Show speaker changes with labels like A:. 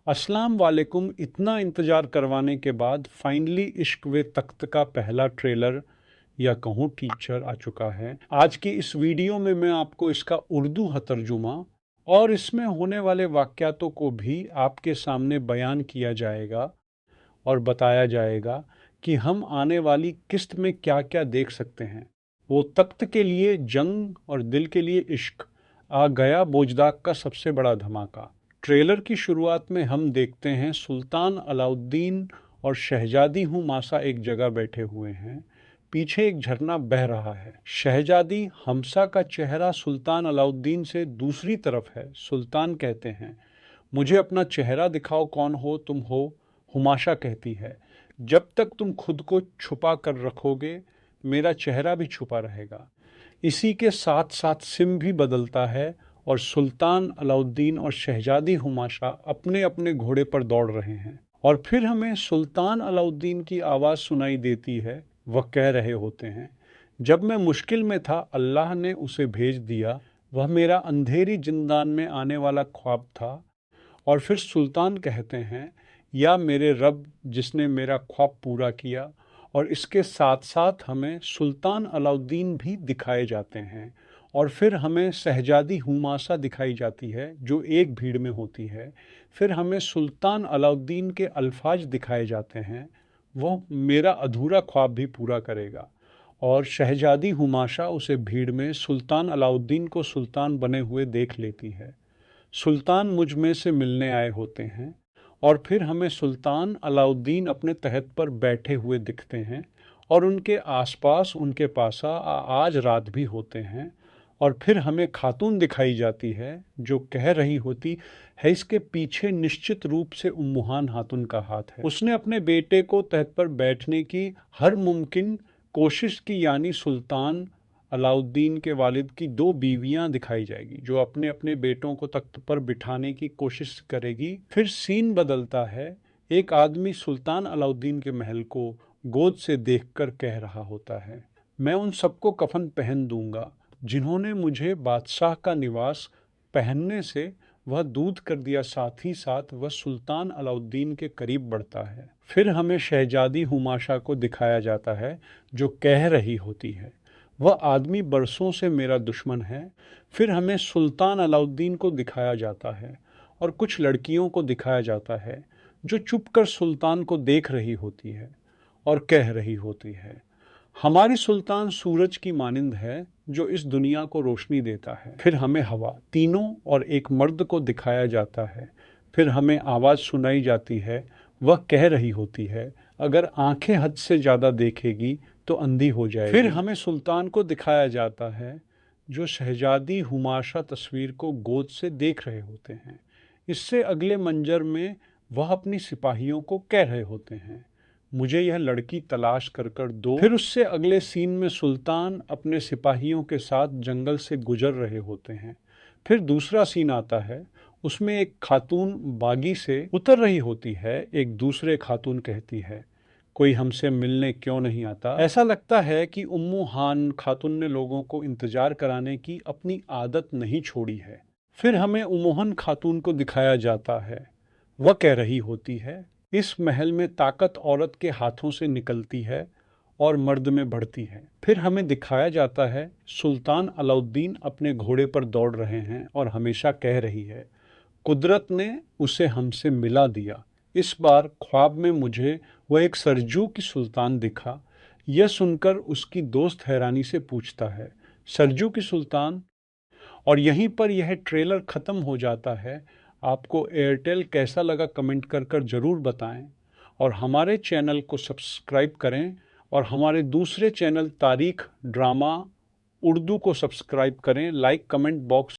A: अस्सलाम वालेकुम। इतना इंतज़ार करवाने के बाद फाइनली इश्क वे तख्त का पहला ट्रेलर या कहूँ टीचर आ चुका है। आज की इस वीडियो में मैं आपको इसका उर्दू तर्जुमा और इसमें होने वाले वाक़यातों को भी आपके सामने बयान किया जाएगा और बताया जाएगा कि हम आने वाली किस्त में क्या क्या देख सकते हैं। वो तख्त के लिए जंग और दिल के लिए इश्क, आ गया बोजदाक का सबसे बड़ा धमाका। ट्रेलर की शुरुआत में हम देखते हैं सुल्तान अलाउद्दीन और शहजादी हुमासा एक जगह बैठे हुए हैं। पीछे एक झरना बह रहा है। शहजादी हमसा का चेहरा सुल्तान अलाउद्दीन से दूसरी तरफ है। सुल्तान कहते हैं, मुझे अपना चेहरा दिखाओ, कौन हो तुम हो। हुमाशा कहती है, जब तक तुम खुद को छुपा कर रखोगे मेरा चेहरा भी छुपा रहेगा। इसी के साथ साथ सिम भी बदलता है और सुल्तान अलाउद्दीन और शहजादी हुमाशा अपने अपने घोड़े पर दौड़ रहे हैं। और फिर हमें सुल्तान अलाउद्दीन की आवाज़ सुनाई देती है। वह कह रहे होते हैं, जब मैं मुश्किल में था अल्लाह ने उसे भेज दिया। वह मेरा अंधेरी जिंदान में आने वाला ख्वाब था। और फिर सुल्तान कहते हैं, या मेरे रब जिसने मेरा ख्वाब पूरा किया। और इसके साथ साथ हमें सुल्तान अलाउद्दीन भी दिखाए जाते हैं। और फिर हमें शहजादी हुमासा दिखाई जाती है जो एक भीड़ में होती है। फिर हमें सुल्तान अलाउद्दीन के अल्फाज दिखाए जाते हैं, वह मेरा अधूरा ख्वाब भी पूरा करेगा। और शहजादी हुमासा उसे भीड़ में सुल्तान अलाउद्दीन को सुल्तान बने हुए देख लेती है। सुल्तान मुझ में से मिलने आए होते हैं। और फिर हमें सुल्तान अलाउद्दीन अपने तख्त पर बैठे हुए दिखते हैं और उनके आसपास उनके पास आज रात भी होते हैं। और फिर हमें खातून दिखाई जाती है जो कह रही होती है, इसके पीछे निश्चित रूप से उम्मुहान खातून का हाथ है। उसने अपने बेटे को तख्त पर बैठने की हर मुमकिन कोशिश की, यानी सुल्तान अलाउद्दीन के वालिद की दो बीवियां दिखाई जाएगी जो अपने अपने बेटों को तख्त पर बिठाने की कोशिश करेगी। फिर सीन बदलता है। एक आदमी सुल्तान अलाउद्दीन के महल को गोद से देखकर कह रहा होता है, मैं उन सबको कफन पहन दूंगा जिन्होंने मुझे बादशाह का निवास पहनने से वह दूध कर दिया। साथ ही साथ वह सुल्तान अलाउद्दीन के करीब बढ़ता है। फिर हमें शहजादी हुमाशा को दिखाया जाता है जो कह रही होती है, वह आदमी बरसों से मेरा दुश्मन है। फिर हमें सुल्तान अलाउद्दीन को दिखाया जाता है और कुछ लड़कियों को दिखाया जाता है जो चुपकर सुल्तान को देख रही होती है और कह रही होती है, हमारी सुल्तान सूरज की मानिंद है जो इस दुनिया को रोशनी देता है। फिर हमें हवा, तीनों और एक मर्द को दिखाया जाता है। फिर हमें आवाज़ सुनाई जाती है, वह कह रही होती है, अगर आंखें हद से ज़्यादा देखेगी तो अंधी हो जाएगी। फिर हमें सुल्तान को दिखाया जाता है जो शहजादी हुमाशा तस्वीर को गोद से देख रहे होते हैं। इससे अगले मंजर में वह अपनी सिपाहियों को कह रहे होते हैं, मुझे यह लड़की तलाश कर कर दो। फिर उससे अगले सीन में सुल्तान अपने सिपाहियों के साथ जंगल से गुजर रहे होते हैं। फिर दूसरा सीन आता है, उसमें एक खातून बागी से उतर रही होती है। एक दूसरे खातून कहती है, कोई हमसे मिलने क्यों नहीं आता। ऐसा लगता है कि उम्मू हान खातून ने लोगों को इंतजार कराने की अपनी आदत नहीं छोड़ी है। फिर हमें उम्मुहन खातून को दिखाया जाता है। वह कह रही होती है, इस महल में ताकत औरत के हाथों से निकलती है और मर्द में बढ़ती है। फिर हमें दिखाया जाता है सुल्तान अलाउद्दीन अपने घोड़े पर दौड़ रहे हैं और हमेशा कह रही है, कुदरत ने उसे हमसे मिला दिया। इस बार ख्वाब में मुझे वह एक सरजू की सुल्तान दिखा। यह सुनकर उसकी दोस्त हैरानी से पूछता है, सरजू की सुल्तान। और यहीं पर यह ट्रेलर ख़त्म हो जाता है। आपको एयरटेल कैसा लगा कमेंट कर कर ज़रूर बताएं और हमारे चैनल को सब्सक्राइब करें और हमारे दूसरे चैनल तारीख ड्रामा उर्दू को सब्सक्राइब करें। Like comment box